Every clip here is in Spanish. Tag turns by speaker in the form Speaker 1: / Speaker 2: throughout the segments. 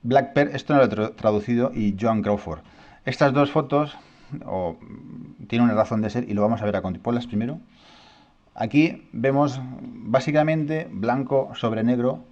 Speaker 1: Black Pearl, esto no lo he traducido, y Joan Crawford. Estas dos fotos tienen una razón de ser y lo vamos a ver a continuación. Ponlas primero. Aquí vemos básicamente blanco sobre negro,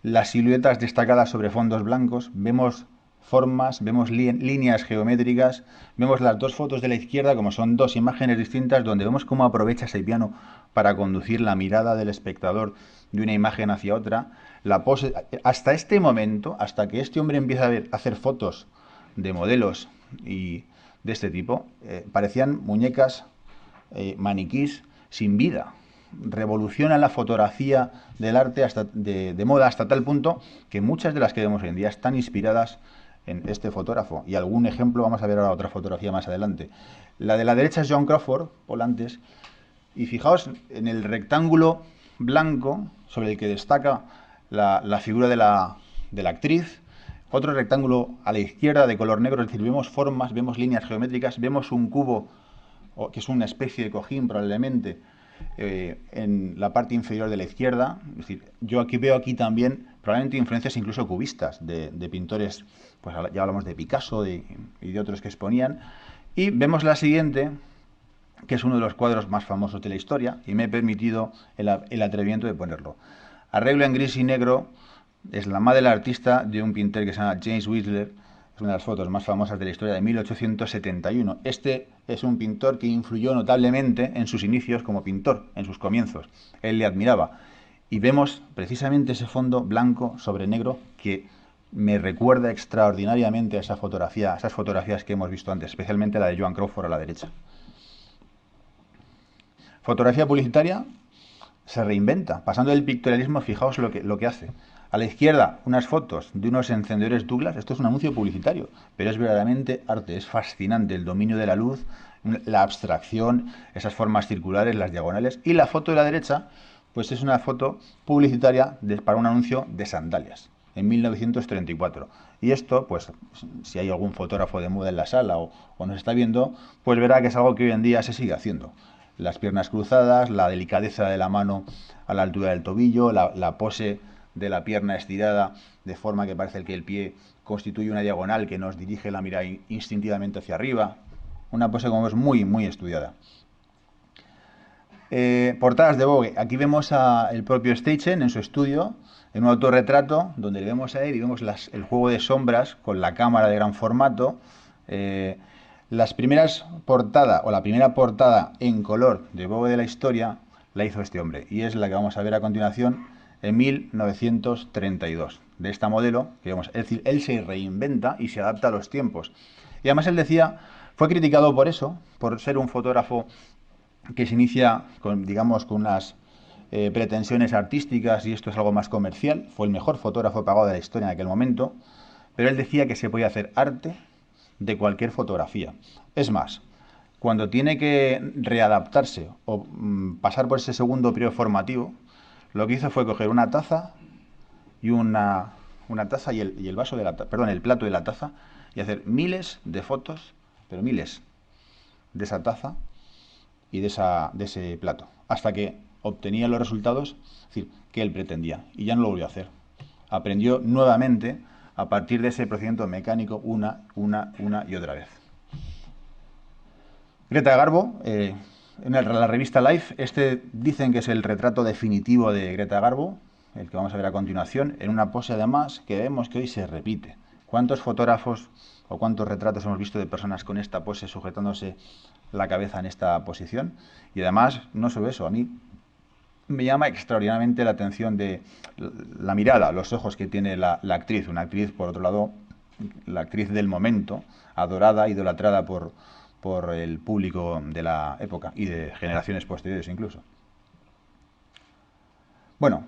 Speaker 1: las siluetas destacadas sobre fondos blancos, vemos formas, vemos líneas geométricas, vemos las dos fotos de la izquierda como son dos imágenes distintas donde vemos cómo aprovecha ese piano para conducir la mirada del espectador de una imagen hacia otra. La pose, hasta este momento, hasta que este hombre empieza a hacer fotos de modelos y de este tipo, parecían muñecas, maniquís sin vida. Revoluciona la fotografía del arte de moda hasta tal punto que muchas de las que vemos hoy en día están inspiradas en este fotógrafo. Y algún ejemplo, vamos a ver ahora otra fotografía más adelante. La de la derecha es Joan Crawford, Volantes, y fijaos en el rectángulo blanco sobre el que destaca la figura de la actriz, otro rectángulo a la izquierda de color negro, es decir, vemos formas, vemos líneas geométricas, vemos un cubo que es una especie de cojín probablemente, en la parte inferior de la izquierda. Es decir, yo aquí veo aquí también probablemente influencias incluso cubistas de pintores, pues ya hablamos de Picasso y de otros que exponían. Y vemos la siguiente, que es uno de los cuadros más famosos de la historia, y me he permitido el atrevimiento de ponerlo. Arreglo en gris y negro es la madre del artista de un pintor que se llama James Whistler. Es una de las fotos más famosas de la historia de 1871. Este es un pintor que influyó notablemente en sus inicios como pintor, en sus comienzos. Él le admiraba. Y vemos precisamente ese fondo blanco sobre negro que me recuerda extraordinariamente a esa fotografía, a esas fotografías que hemos visto antes, especialmente la de Joan Crawford a la derecha. Fotografía publicitaria se reinventa. Pasando del pictorialismo, fijaos lo que hace. A la izquierda, unas fotos de unos encendedores Douglas. Esto es un anuncio publicitario, pero es verdaderamente arte. Es fascinante el dominio de la luz, la abstracción, esas formas circulares, las diagonales. Y la foto de la derecha, pues es una foto publicitaria para un anuncio de sandalias en 1934. Y esto, pues, si hay algún fotógrafo de moda en la sala o nos está viendo, pues verá que es algo que hoy en día se sigue haciendo. Las piernas cruzadas, la delicadeza de la mano a la altura del tobillo, la pose de la pierna estirada de forma que parece que el pie constituye una diagonal que nos dirige la mirada instintivamente hacia arriba. Una pose como es muy, muy estudiada. Portadas de Vogue. Aquí vemos al propio Steichen en su estudio, en un autorretrato, donde le vemos a él y vemos el juego de sombras con la cámara de gran formato. Las primeras portadas, o la primera portada en color de Vogue de la historia, la hizo este hombre. Y es la que vamos a ver a continuación en 1932. De esta modelo, que vemos, es decir, él se reinventa y se adapta a los tiempos. Y además él decía, fue criticado por eso, por ser un fotógrafo que se inicia con, digamos, con unas pretensiones artísticas y esto es algo más comercial. Fue el mejor fotógrafo pagado de la historia en aquel momento, pero él decía que se podía hacer arte de cualquier fotografía. Es más, cuando tiene que readaptarse o pasar por ese segundo periodo formativo, lo que hizo fue coger una taza y una taza y el vaso de la perdón, el plato de la taza y hacer miles de fotos, pero miles de esa taza y de ese plato, hasta que obtenía los resultados, es decir, que él pretendía, y ya no lo volvió a hacer. Aprendió nuevamente a partir de ese procedimiento mecánico una y otra vez. Greta Garbo, en la revista Life, dicen que es el retrato definitivo de Greta Garbo, el que vamos a ver a continuación, en una pose además que vemos que hoy se repite. ¿Cuántos fotógrafos o cuántos retratos hemos visto de personas con esta pose sujetándose la cabeza en esta posición? Y además, no solo eso, a mí me llama extraordinariamente la atención de la mirada, los ojos que tiene la actriz. Una actriz, por otro lado, la actriz del momento, adorada, idolatrada por el público de la época y de generaciones posteriores incluso. Bueno,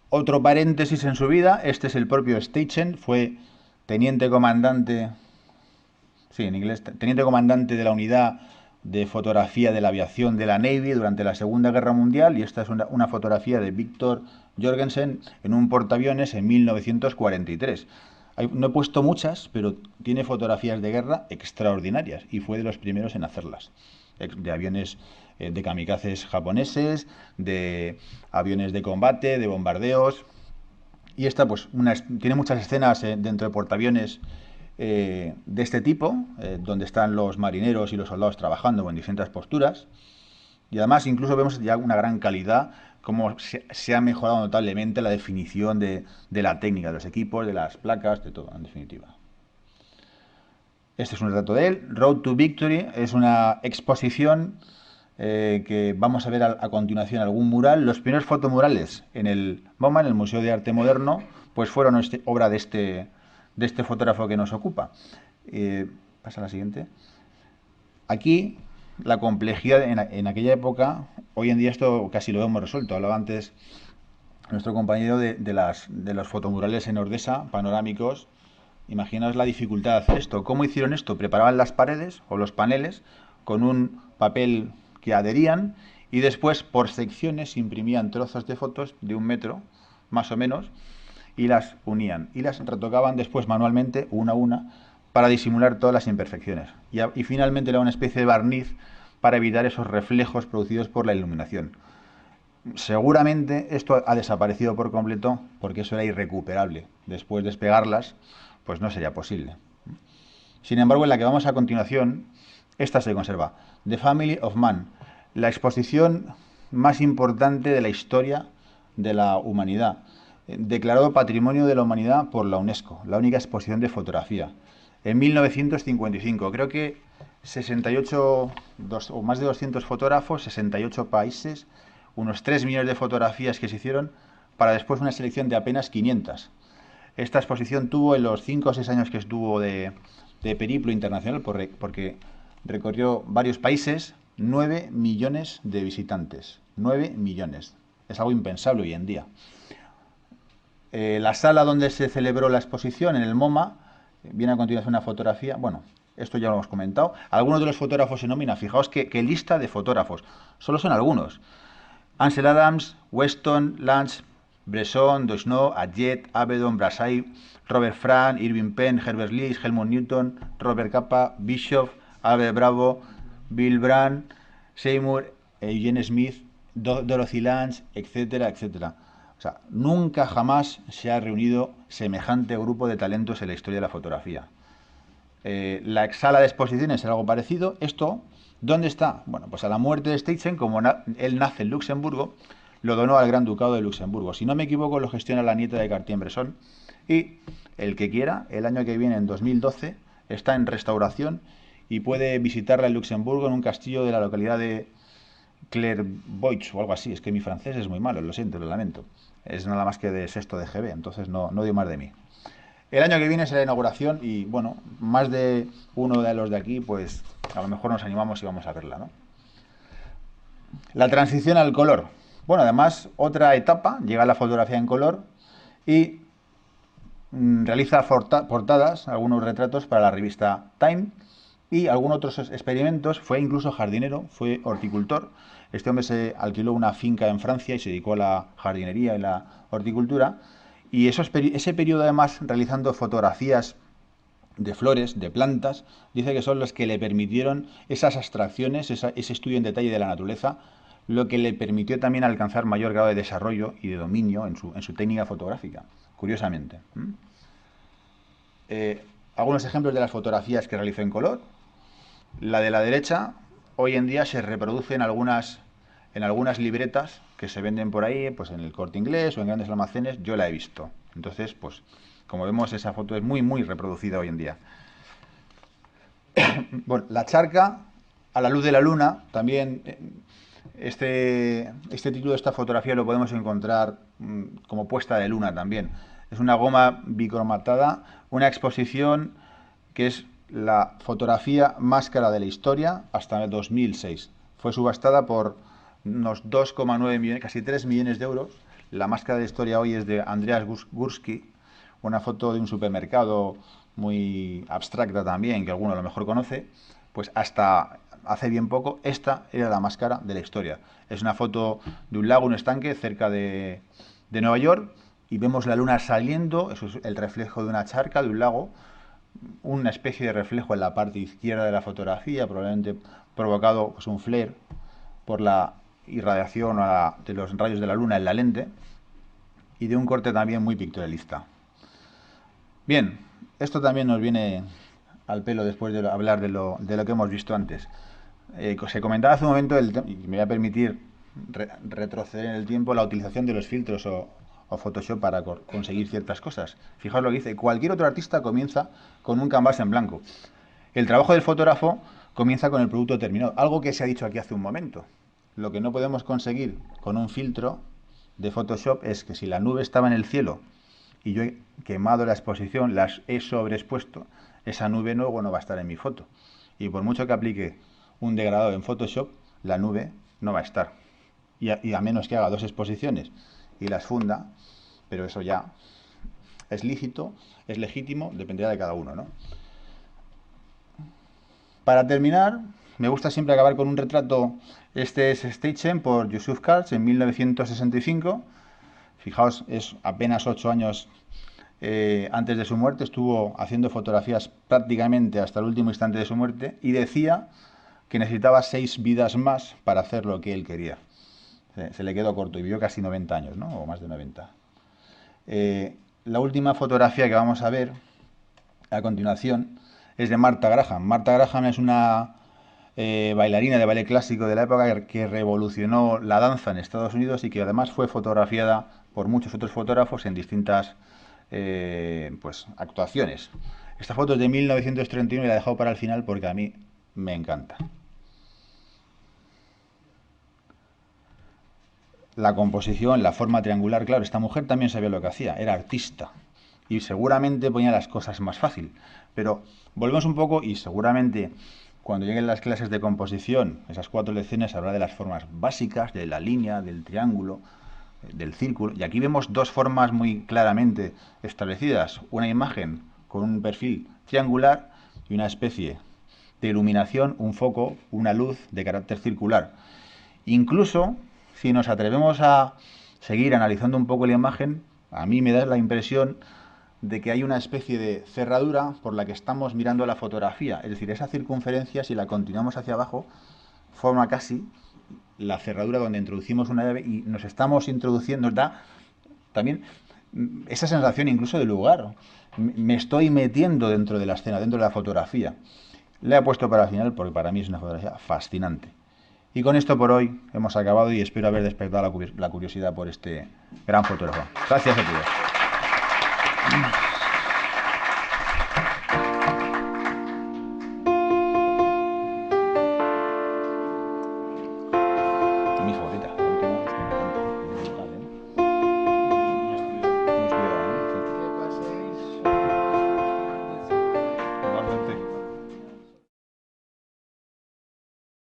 Speaker 1: otro paréntesis en su vida, este es el propio Steichen, fue teniente comandante, sí, en inglés, teniente comandante de la unidad de fotografía de la aviación de la Navy durante la Segunda Guerra Mundial y esta es una fotografía de Victor Jorgensen en un portaaviones en 1943. No he puesto muchas, pero tiene fotografías de guerra extraordinarias y fue de los primeros en hacerlas. De aviones de kamikazes japoneses, de aviones de combate, de bombardeos. Y esta, pues, tiene muchas escenas dentro de portaaviones de este tipo, donde están los marineros y los soldados trabajando en distintas posturas. Y además incluso vemos ya una gran calidad, cómo se ha mejorado notablemente la definición de la técnica de los equipos, de las placas, de todo, en definitiva. Este es un retrato de él. Road to Victory es una exposición que vamos a ver a continuación algún mural. Los primeros fotomurales en el MoMA, en el Museo de Arte Moderno, pues fueron obra de este fotógrafo que nos ocupa. Pasa a la siguiente. Aquí la complejidad en aquella época, hoy en día esto casi lo hemos resuelto. Hablaba antes nuestro compañero de los fotomurales en Ordesa, panorámicos. Imaginaos la dificultad de hacer esto. ¿Cómo hicieron esto? Preparaban las paredes o los paneles con un papel que adherían y después por secciones imprimían trozos de fotos de 1 metro, más o menos, y las unían. Y las retocaban después manualmente, una a una, para disimular todas las imperfecciones. Y finalmente era una especie de barniz para evitar esos reflejos producidos por la iluminación. Seguramente esto ha desaparecido por completo porque eso era irrecuperable. Después de despegarlas, pues no sería posible. Sin embargo, en la que vamos a continuación, esta se conserva. The Family of Man, la exposición más importante de la historia de la humanidad, declarado Patrimonio de la Humanidad por la UNESCO, la única exposición de fotografía. En 1955, creo que 68, o más de 200 fotógrafos, 68 países, unos 3 millones de fotografías que se hicieron para después una selección de apenas 500. Esta exposición tuvo en los 5 o 6 años que estuvo de periplo internacional, porque recorrió varios países, 9 millones de visitantes. 9 millones. Es algo impensable hoy en día. La sala donde se celebró la exposición, en el MoMA, viene a continuación una fotografía. Bueno, esto ya lo hemos comentado. Algunos de los fotógrafos en nómina, fijaos qué lista de fotógrafos. Solo son algunos. Ansel Adams, Weston, Lance, Bresson, Duchamp, Adjet, Avedon, Brassai, Robert Frank, Irving Penn, Herbert Lees, Helmut Newton, Robert Capa, Bischoff, Albert Bravo, Bill Brandt, Seymour, Eugene Smith, Dorothy Lance, etcétera, etcétera. O sea, nunca jamás se ha reunido semejante grupo de talentos en la historia de la fotografía. La sala de exposiciones es algo parecido. Esto, ¿dónde está? Bueno, pues a la muerte de Steichen, como él nace en Luxemburgo, lo donó al Gran Ducado de Luxemburgo. Si no me equivoco, lo gestiona la nieta de Cartier-Bresson. Y el que quiera, el año que viene, en 2012, está en restauración y puede visitarla en Luxemburgo, en un castillo de la localidad de Clairvaux o algo así. Es que mi francés es muy malo, lo siento, lo lamento. Es nada más que de sexto de GB, entonces no dio más de mí. El año que viene será la inauguración y, bueno, más de uno de los de aquí, pues a lo mejor nos animamos y vamos a verla, ¿no? La transición al color. Bueno, además, otra etapa, llega la fotografía en color y realiza portadas, algunos retratos para la revista Time y algunos otros experimentos. Fue incluso jardinero, fue horticultor. Este hombre se alquiló una finca en Francia y se dedicó a la jardinería y la horticultura. Y ese periodo, además, realizando fotografías de flores, de plantas, dice que son los que le permitieron esas abstracciones, ese estudio en detalle de la naturaleza, lo que le permitió también alcanzar mayor grado de desarrollo y de dominio en su técnica fotográfica, curiosamente. Algunos ejemplos de las fotografías que realizó en color. La de la derecha, hoy en día se reproduce en algunas libretas que se venden por ahí, pues en el Corte Inglés o en grandes almacenes. Yo la he visto. Entonces, pues, como vemos, esa foto es muy, muy reproducida hoy en día. Bueno, la charca a la luz de la luna, también este título de esta fotografía lo podemos encontrar como puesta de luna también. Es una goma bicromatada, una exposición que es la fotografía más cara de la historia hasta el 2006. Fue subastada por unos 2,9 millones, casi 3 millones de euros. La más cara de la historia hoy es de Andreas Gursky, una foto de un supermercado muy abstracta también, que alguno a lo mejor conoce. Pues hasta hace bien poco, esta era la más cara de la historia. Es una foto de un lago, un estanque cerca de Nueva York, y vemos la luna saliendo, eso es el reflejo de una charca, de un lago, una especie de reflejo en la parte izquierda de la fotografía, probablemente provocado, pues, un flare por la irradiación de los rayos de la luna en la lente. y de un corte también muy pictorialista. Bien, esto también nos viene al pelo después de hablar de lo que hemos visto antes. Se comentaba hace un momento, y me voy a permitir retroceder en el tiempo, la utilización de los filtros o Photoshop para conseguir ciertas cosas. Fijaos lo que dice, cualquier otro artista comienza con un canvas en blanco. El trabajo del fotógrafo comienza con el producto terminado, algo que se ha dicho aquí hace un momento. Lo que no podemos conseguir con un filtro de Photoshop es que si la nube estaba en el cielo y yo he quemado la exposición, las he sobreexpuesto, esa nube luego no va a estar en mi foto. Y por mucho que aplique un degradado en Photoshop, la nube no va a estar. Y a menos que haga dos exposiciones y las funda, pero eso ya es lícito, es legítimo, dependerá de cada uno, ¿no? Para terminar, me gusta siempre acabar con un retrato. Este es Stagehand por Yusuf Karch en 1965. Fijaos, es apenas 8 años antes de su muerte. Estuvo haciendo fotografías prácticamente hasta el último instante de su muerte y decía que necesitaba 6 vidas más para hacer lo que él quería. Se le quedó corto y vivió casi 90 años, ¿no? O más de 90. La última fotografía que vamos a ver a continuación es de Martha Graham. Martha Graham es una bailarina de baile clásico de la época que revolucionó la danza en Estados Unidos y que además fue fotografiada por muchos otros fotógrafos en distintas pues, actuaciones. Esta foto es de 1931 y la he dejado para el final porque a mí me encanta. La composición, la forma triangular, claro, esta mujer también sabía lo que hacía, era artista y seguramente ponía las cosas más fácil. Pero volvemos un poco y seguramente cuando lleguen las clases de composición, esas 4 lecciones, habrá de las formas básicas, de la línea, del triángulo, del círculo. Y aquí vemos dos formas muy claramente establecidas. Una imagen con un perfil triangular y una especie de iluminación, un foco, una luz de carácter circular. Incluso si nos atrevemos a seguir analizando un poco la imagen, a mí me da la impresión de que hay una especie de cerradura por la que estamos mirando la fotografía. Es decir, esa circunferencia, si la continuamos hacia abajo, forma casi la cerradura donde introducimos una llave y nos estamos introduciendo, nos da también esa sensación incluso de lugar. Me estoy metiendo dentro de la escena, dentro de la fotografía. La he puesto para el final porque para mí es una fotografía fascinante. Y con esto por hoy hemos acabado y espero haber despertado la curiosidad por este gran fotógrafo. Gracias a todos.